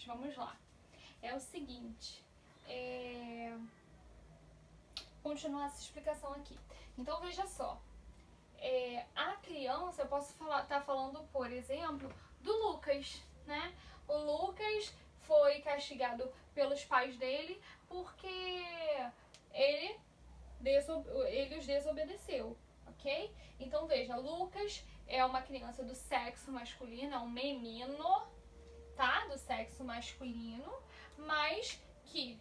simples. Vamos lá. É o seguinte, continuar essa explicação aqui. Então veja só, a criança, eu posso tá falando, por exemplo, do Lucas, né? O Lucas foi castigado pelos pais dele porque ele os desobedeceu, ok? Então veja, Lucas é uma criança do sexo masculino, é um menino, tá? Do sexo masculino, mas que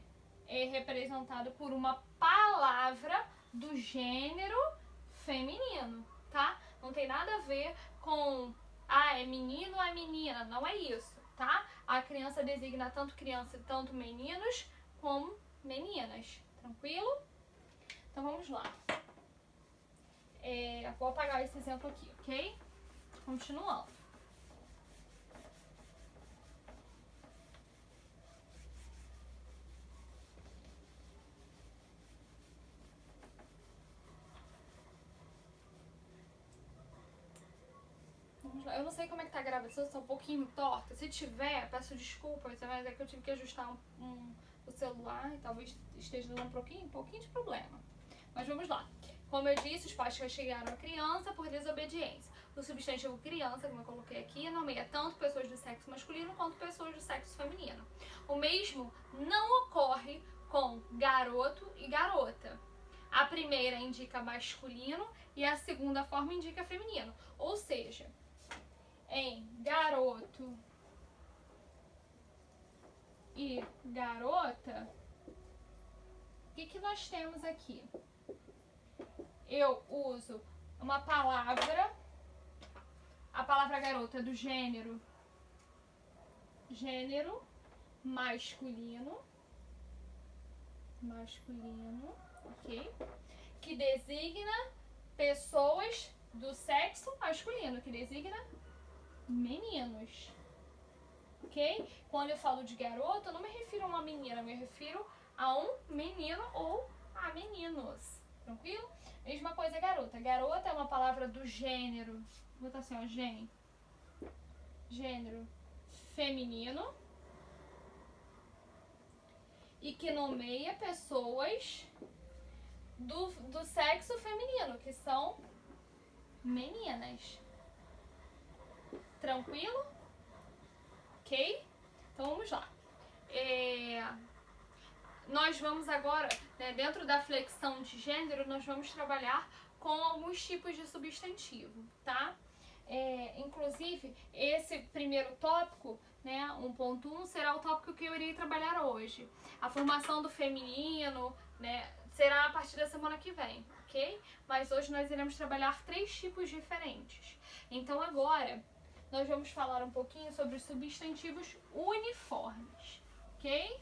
é representado por uma palavra do gênero feminino, tá? Não tem nada a ver com é menino ou é menina, não é isso, tá? A criança designa tanto meninos como meninas, tranquilo? Então vamos lá. Vou apagar esse exemplo aqui, ok? Continuando. Vamos lá. Eu não sei como é que tá a gravação, se tá um pouquinho torta. Se tiver, peço desculpas, mas é que eu tive que ajustar o celular e talvez esteja dando um pouquinho de problema. Mas vamos lá. Como eu disse, os pais castigaram a criança por desobediência. O substantivo criança, como eu coloquei aqui, nomeia tanto pessoas do sexo masculino quanto pessoas do sexo feminino. O mesmo não ocorre com garoto e garota. A primeira indica masculino e a segunda forma indica feminino. Ou seja, em garoto e garota, o que nós temos aqui? Eu uso uma palavra, a palavra garota é do gênero masculino, ok? Que designa pessoas do sexo masculino, que designa meninos, ok? Quando eu falo de garoto, eu não me refiro a uma menina, eu me refiro a um menino ou a meninos, tranquilo? Mesma coisa garota. Garota é uma palavra do gênero, vou botar assim, ó, gênero feminino e que nomeia pessoas do sexo feminino, que são meninas. Tranquilo? Ok? Então vamos lá. Nós vamos agora, né, dentro da flexão de gênero, nós vamos trabalhar com alguns tipos de substantivo, tá? Inclusive, esse primeiro tópico, né, 1.1, será o tópico que eu irei trabalhar hoje. A formação do feminino, né, será a partir da semana que vem, ok? Mas hoje nós iremos trabalhar 3 tipos diferentes. Então agora, nós vamos falar um pouquinho sobre os substantivos uniformes, ok?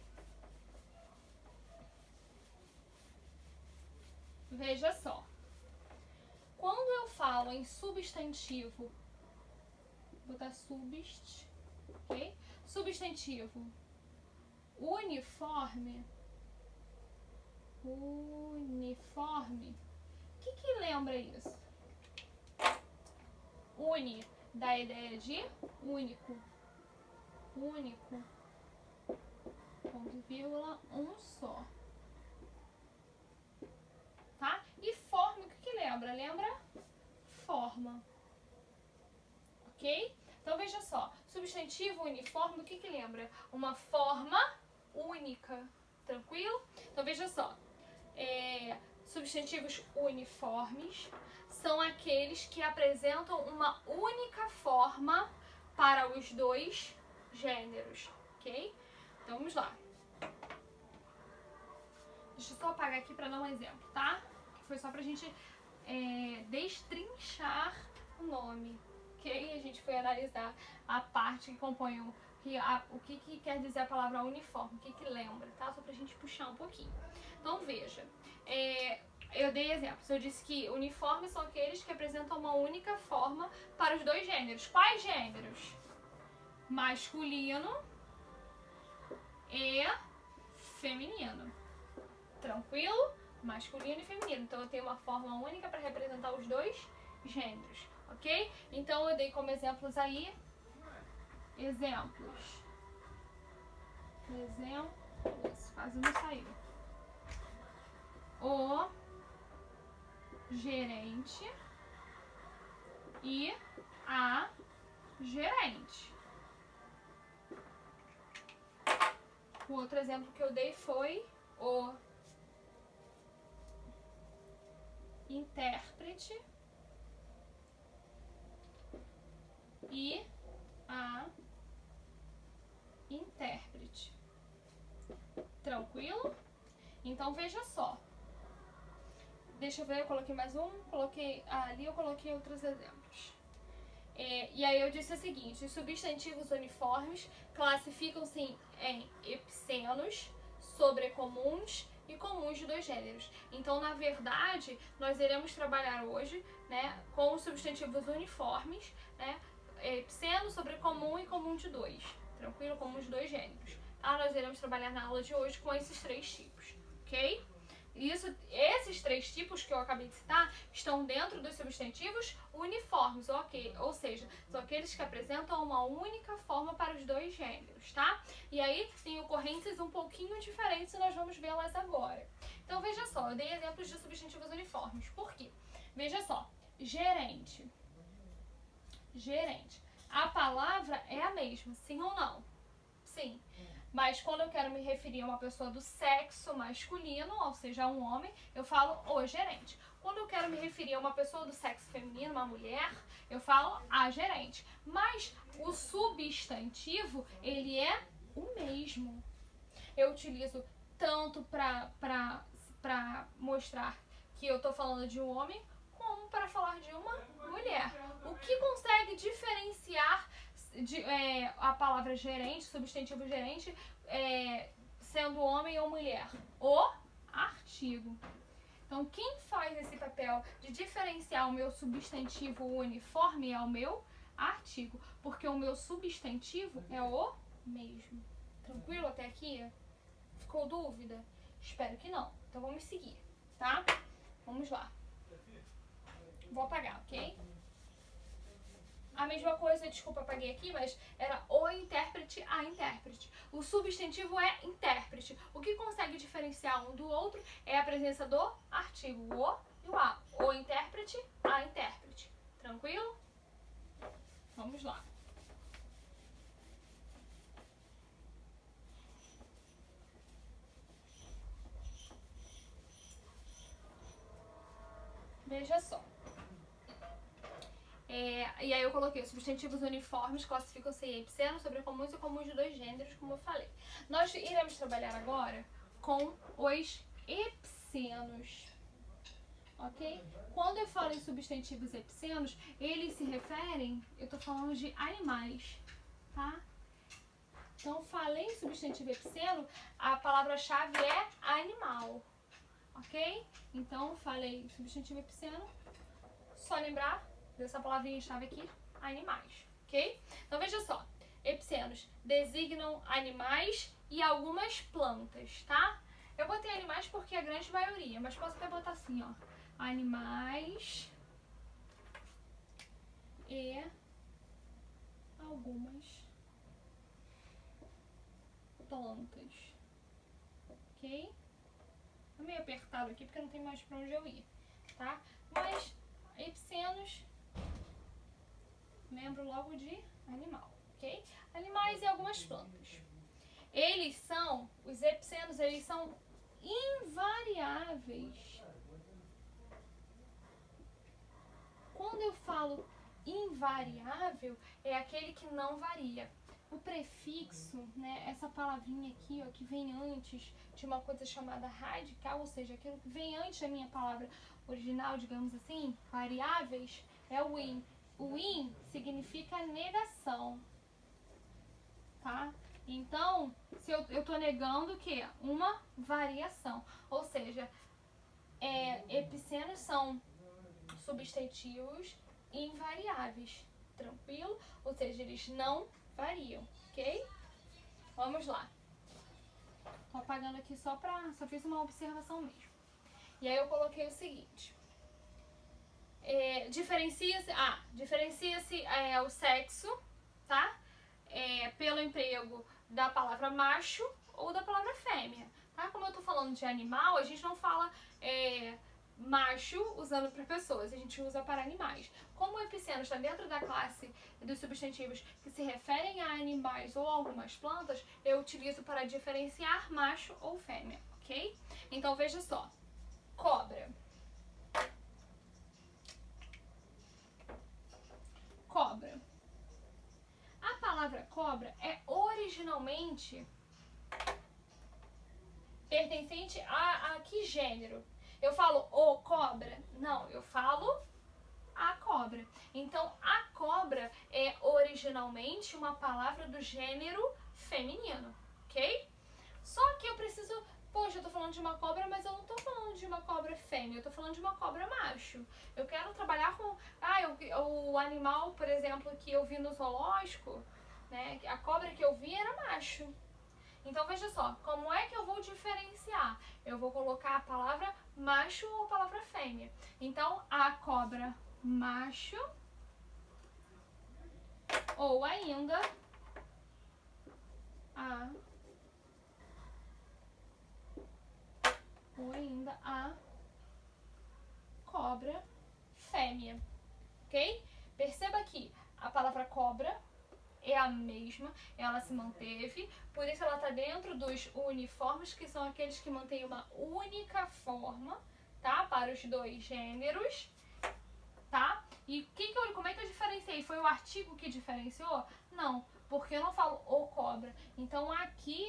Veja só. Quando eu falo em substantivo, vou botar ok? Substantivo uniforme, o que lembra isso? Uni dá a ideia de único, ponto vírgula, um só. Tá? E forma, o que lembra? Lembra forma. Ok? Então veja só, substantivo uniforme, o que lembra? Uma forma única. Tranquilo? Então veja só, substantivos uniformes são aqueles que apresentam uma única forma para os dois gêneros. Ok? Então vamos lá. Deixa eu só apagar aqui para dar um exemplo, tá? Que foi só pra gente destrinchar o nome, ok? A gente foi analisar a parte que compõe o que quer dizer a palavra uniforme, o que lembra, tá? Só pra gente puxar um pouquinho. Então veja, eu dei exemplos, eu disse que uniformes são aqueles que apresentam uma única forma para os dois gêneros. Quais gêneros? Masculino e feminino. Tranquilo? Masculino e feminino. Então eu tenho uma forma única para representar os dois gêneros, ok? Então eu dei como exemplos aí, exemplos exemplo, quase não saiu. O gerente e a gerente. O outro exemplo que eu dei foi o intérprete e a intérprete. Tranquilo? Então veja só. Deixa eu ver, eu coloquei mais um, coloquei ali, eu coloquei outros exemplos. E aí eu disse o seguinte: os substantivos uniformes classificam-se em epicenos, sobrecomuns e comuns de dois gêneros. Então, na verdade, nós iremos trabalhar hoje, né, com os substantivos uniformes, né, epiceno, sobrecomum e comum de dois. Tranquilo? Comum de dois gêneros. Tá? Nós iremos trabalhar na aula de hoje com esses três tipos, ok? Esses três tipos que eu acabei de citar estão dentro dos substantivos uniformes, ok? Ou seja, são aqueles que apresentam uma única forma para os dois gêneros, tá? E aí tem ocorrências um pouquinho diferentes e nós vamos vê-las agora. Então veja só, eu dei exemplos de substantivos uniformes. Por quê? Veja só, gerente. Gerente. A palavra é a mesma, sim ou não? Sim. Mas quando eu quero me referir a uma pessoa do sexo masculino, ou seja, um homem, eu falo o gerente. Quando eu quero me referir a uma pessoa do sexo feminino, uma mulher, eu falo a gerente. Mas o substantivo, ele é o mesmo. Eu utilizo tanto para mostrar que eu estou falando de um homem, como para falar de uma mulher. O que consegue diferenciar a palavra gerente, substantivo gerente, sendo homem ou mulher? O artigo. Então, quem faz esse papel de diferenciar o meu substantivo uniforme é o meu artigo, porque o meu substantivo é o mesmo. Tranquilo até aqui? Ficou dúvida? Espero que não. Então, vamos seguir, tá? Vamos lá. Vou apagar, ok? A mesma coisa, desculpa, apaguei aqui, mas era o intérprete, a intérprete. O substantivo é intérprete. O que consegue diferenciar um do outro é a presença do artigo, o e o a. O intérprete, a intérprete. Tranquilo? Vamos lá. Veja só. E aí eu coloquei os substantivos uniformes classificam-se em epicenos, sobrecomuns e comuns de dois gêneros, como eu falei. Nós iremos trabalhar agora com os epicenos, ok? Quando eu falo em substantivos epicenos, eles se referem, eu tô falando de animais, tá? Então, falei em substantivo epiceno, a palavra-chave é animal, ok? Então, falei substantivo epiceno, só lembrar dessa palavrinha-chave aqui, animais, ok? Então veja só, epicenos designam animais e algumas plantas, tá? Eu botei animais porque é a grande maioria, mas posso até botar assim, ó, animais e algumas plantas, ok? Tá meio apertado aqui porque não tem mais pra onde eu ir, tá? Mas epicenos, lembro logo de animal, ok? Animais e algumas plantas. Os epicenos, eles são invariáveis. Quando eu falo invariável, é aquele que não varia. O prefixo, né, essa palavrinha aqui, ó, que vem antes de uma coisa chamada radical, ou seja, aquilo que vem antes da minha palavra original, digamos assim, variáveis, é o in. O in significa negação, tá? Então, se eu tô negando o quê? Uma variação. Ou seja, epicenos são substantivos invariáveis, tranquilo? Ou seja, eles não variam, ok? Vamos lá. Tô apagando aqui só fiz uma observação mesmo. E aí eu coloquei o seguinte. Diferencia-se o sexo, tá? Pelo emprego da palavra macho ou da palavra fêmea, tá? Como eu tô falando de animal, a gente não fala macho usando para pessoas, a gente usa para animais. Como o epiceno está dentro da classe dos substantivos que se referem a animais ou algumas plantas, eu utilizo para diferenciar macho ou fêmea, ok? Então veja só, cobra. Cobra. A palavra cobra é originalmente pertencente a que gênero? Eu falo o cobra? Não, eu falo a cobra. Então, a cobra é originalmente uma palavra do gênero feminino, ok? Só que eu preciso... Poxa, eu tô falando de uma cobra, mas eu não tô falando de uma cobra fêmea, eu tô falando de uma cobra macho. Eu quero trabalhar com... o animal, por exemplo, que eu vi no zoológico, né? A cobra que eu vi era macho. Então, veja só, como é que eu vou diferenciar? Eu vou colocar a palavra macho ou a palavra fêmea. Então, a cobra macho ou ainda a cobra fêmea, ok? Perceba que a palavra cobra é a mesma, ela se manteve, por isso ela está dentro dos uniformes, que são aqueles que mantêm uma única forma, tá? Para os dois gêneros, tá? E como é que eu diferenciei? Foi o artigo que diferenciou? Não, porque eu não falo o cobra. Então aqui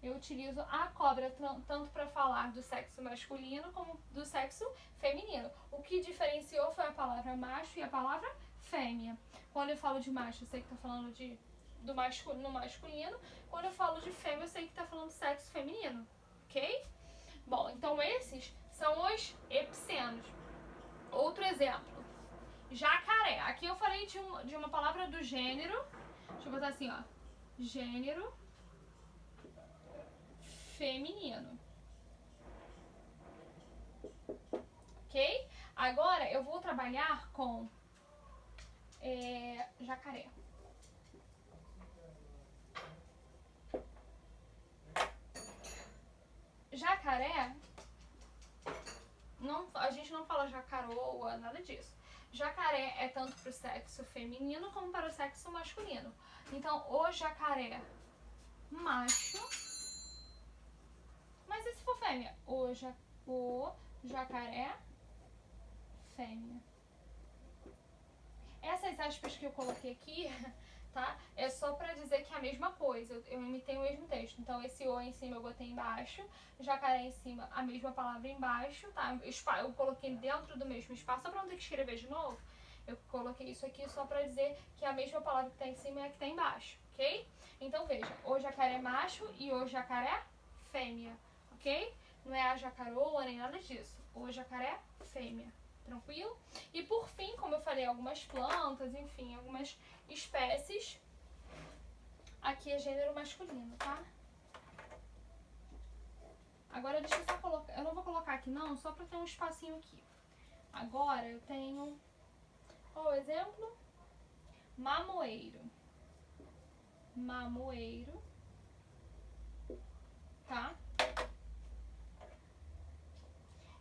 eu utilizo a cobra tanto para falar do sexo masculino como do sexo feminino. O que diferenciou foi a palavra macho e a palavra fêmea. Quando eu falo de macho, eu sei que tá falando no masculino. Quando eu falo de fêmea, eu sei que tá falando do sexo feminino, ok? Bom, então esses são os epicenos. Outro exemplo, jacaré. Aqui eu falei de uma palavra do gênero. Deixa eu botar assim, ó. Gênero feminino. Ok? Agora eu vou trabalhar com jacaré. Jacaré, a gente não fala jacaroa, nada disso. Jacaré é tanto para o sexo feminino como para o sexo masculino. Então, o jacaré macho. Mas e se for fêmea? O jacaré fêmea. Essas aspas que eu coloquei aqui, tá? É só pra dizer que é a mesma coisa. Eu imitei o mesmo texto. Então, esse o em cima eu botei embaixo, jacaré em cima, a mesma palavra embaixo, tá? Eu coloquei dentro do mesmo espaço, só pra não ter que escrever de novo. Eu coloquei isso aqui só pra dizer que a mesma palavra que tá em cima é a que tá embaixo, ok? Então, veja, o jacaré macho e o jacaré fêmea, ok? Não é a jacaroa nem nada disso. O jacaré fêmea. Tranquilo? E por fim, como eu falei, algumas plantas, enfim, algumas espécies. Aqui é gênero masculino, tá? Agora deixa eu só colocar, eu não vou colocar aqui não, só pra ter um espacinho aqui. Agora eu tenho, ó, exemplo, mamoeiro. Mamoeiro, tá?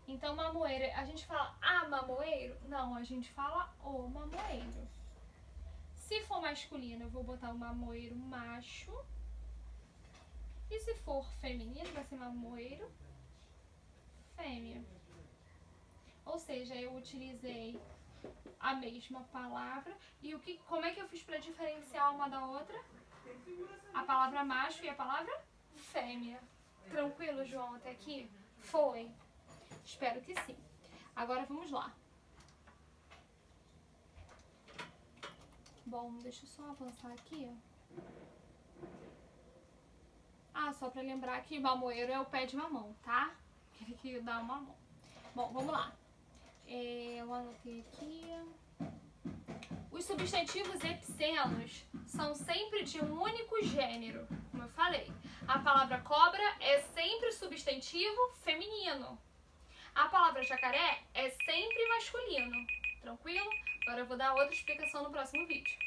Então, mamoeiro, a gente fala a mamoeiro? Não, a gente fala o mamoeiro. Se for masculino, eu vou botar o mamoeiro macho. E se for feminino, vai ser mamoeiro fêmea. Ou seja, eu utilizei a mesma palavra. E como é que eu fiz para diferenciar uma da outra? A palavra macho e a palavra fêmea. Tranquilo, João, até aqui? Foi. Espero que sim. Agora vamos lá. Bom, deixa eu só avançar aqui. Ah, só pra lembrar que mamoeiro é o pé de mamão, tá? Aquele que dá uma mão. Bom, vamos lá. Eu anotei aqui. Os substantivos epicenos são sempre de um único gênero, como eu falei. A palavra cobra é sempre substantivo feminino. A palavra jacaré é sempre masculino. Tranquilo? Agora eu vou dar outra explicação no próximo vídeo.